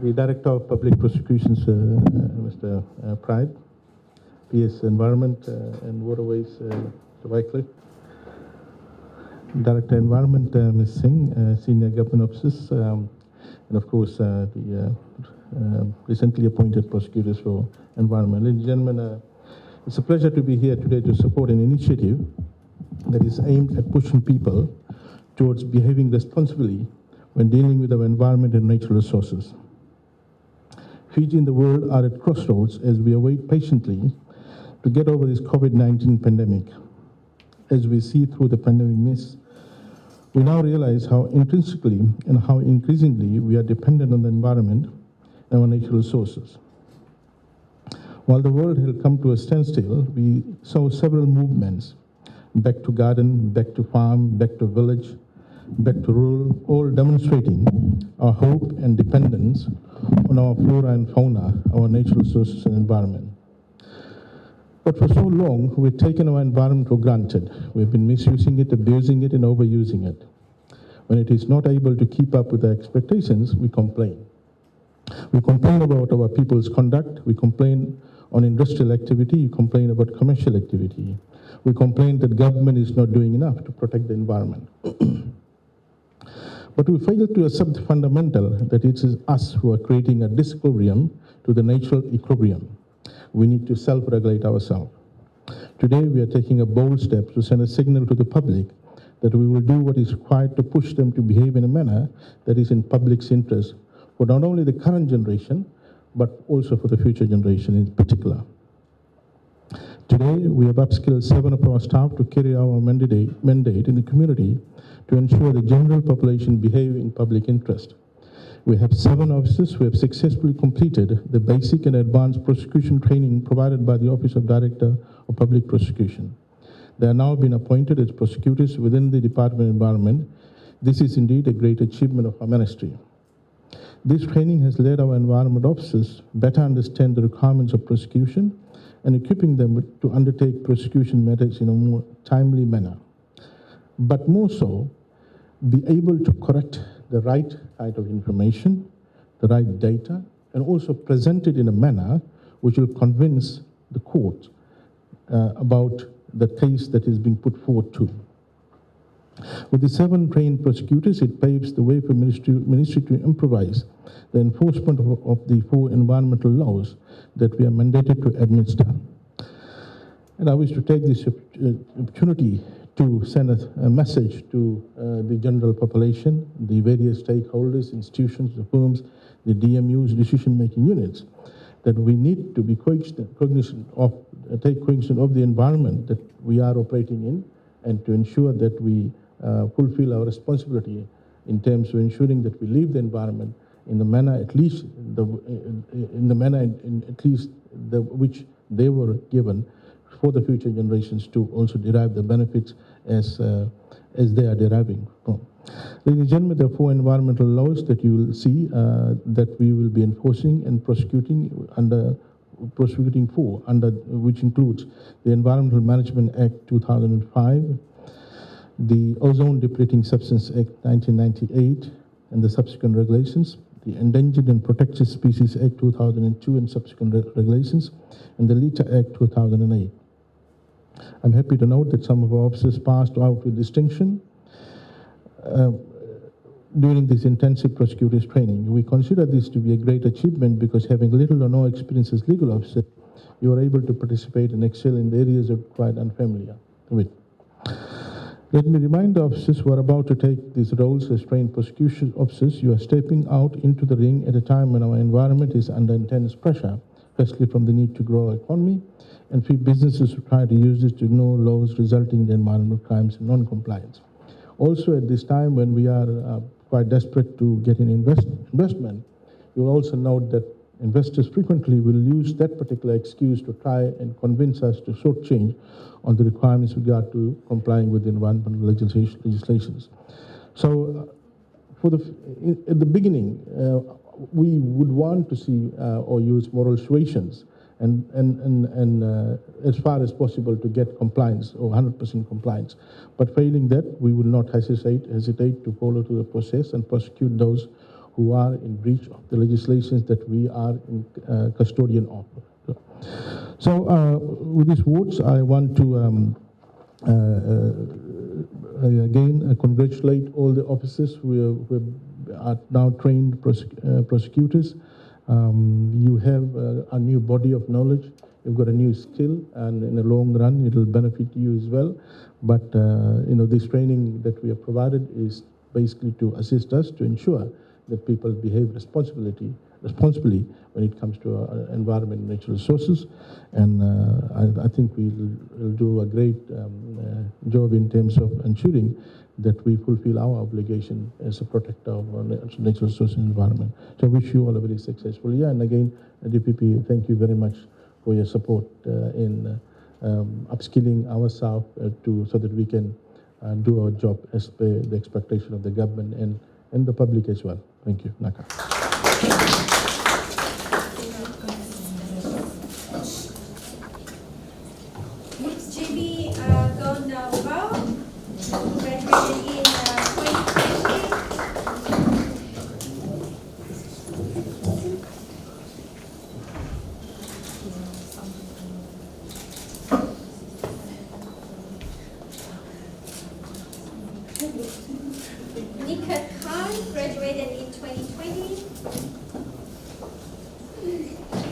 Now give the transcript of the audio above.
the Director of Public Prosecutions, Mr. Pride, PS Environment and Waterways, Mr. Wycliffe, Director Environment, Ms. Singh, Senior Government Officers, and of course the recently appointed prosecutors for environment. Ladies and gentlemen, it's a pleasure to be here today to support an initiative that is aimed at pushing people towards behaving responsibly when dealing with our environment and natural resources. Fiji and the world are at crossroads as we await patiently to get over this COVID-19 pandemic. As we see through the pandemic mist, we now realize how intrinsically and how increasingly we are dependent on the environment and our natural resources. While the world had come to a standstill, we saw several movements: back to garden, back to farm, back to village, back to rural, all demonstrating our hope and dependence on our flora and fauna, our natural resources and environment. But for so long, we've taken our environment for granted. We've been misusing it, abusing it, and overusing it. When it is not able to keep up with our expectations, we complain. We complain about our people's conduct. We complain on industrial activity. We complain about commercial activity. We complain that government is not doing enough to protect the environment. But we fail to accept the fundamental that it is us who are creating a disequilibrium to the natural equilibrium. We need to self-regulate ourselves. Today, we are taking a bold step to send a signal to the public that we will do what is required to push them to behave in a manner that is in public's interest for not only the current generation, but also for the future generation in particular. Today, we have upskilled 7 of our staff to carry our mandate in the community to ensure the general population behave in public interest. We have 7 officers who have successfully completed the basic and advanced prosecution training provided by the Office of Director of Public Prosecution. They are now been appointed as prosecutors within the Department of Environment. This is indeed a great achievement of our ministry. This training has led our environment officers better understand the requirements of prosecution and equipping them to undertake prosecution matters in a more timely manner. But more so, be able to correct the right kind of information, the right data, and also present it in a manner which will convince the court about the case that is being put forward to. With the 7 trained prosecutors, it paves the way for ministry to improvise the enforcement of the 4 environmental laws that we are mandated to administer. And I wish to take this opportunity to send a message to the general population, the various stakeholders, institutions, the firms, the DMUs, decision-making units, that we need to be take cognizance of the environment that we are operating in, and to ensure that we fulfill our responsibility in terms of ensuring that we leave the environment in the manner which they were given for the future generations to also derive the benefits as they are deriving from. Ladies and gentlemen, there are 4 environmental laws that you will see that we will be enforcing and prosecuting for, which includes the Environmental Management Act 2005, the Ozone Depleting Substance Act 1998 and the subsequent regulations, the Endangered and Protected Species Act 2002 and subsequent regulations, and the LITA Act 2008. I'm happy to note that some of our officers passed out with distinction during this intensive prosecutors training. We consider this to be a great achievement because, having little or no experience as legal officer, you are able to participate and excel in the areas you're quite unfamiliar with. Let me remind the officers who are about to take these roles as trained prosecution officers, you are stepping out into the ring at a time when our environment is under intense pressure, firstly from the need to grow our economy, and few businesses who try to use this to ignore laws resulting in environmental crimes and non-compliance. Also, at this time when we are quite desperate to get an investment, you will also note that investors frequently will use that particular excuse to try and convince us to shortchange on the requirements with regard to complying with the environmental legislations. So, at the beginning, we would want to see or use moral suasions and as far as possible to get compliance or 100% compliance. But failing that, we will not hesitate to follow through the process and prosecute those who are in breach of the legislations that we are in, custodian of. So with these words, I want to again congratulate all the officers who are now trained prosecutors. You have a new body of knowledge. You've got a new skill, and in the long run, it will benefit you as well. But this training that we have provided is basically to assist us to ensure that people behave responsibly when it comes to environment and natural resources. And I think we'll do a great job in terms of ensuring that we fulfill our obligation as a protector of our natural resources and environment. So I wish you all a very successful year. And again, DPP, thank you very much for your support in upskilling ourselves so that we can do our job as per the expectation of the government and the public as well. Thank you. Naka. Next, JB Gondabao, graduated in 2020. Nika Khan, graduated in 2020.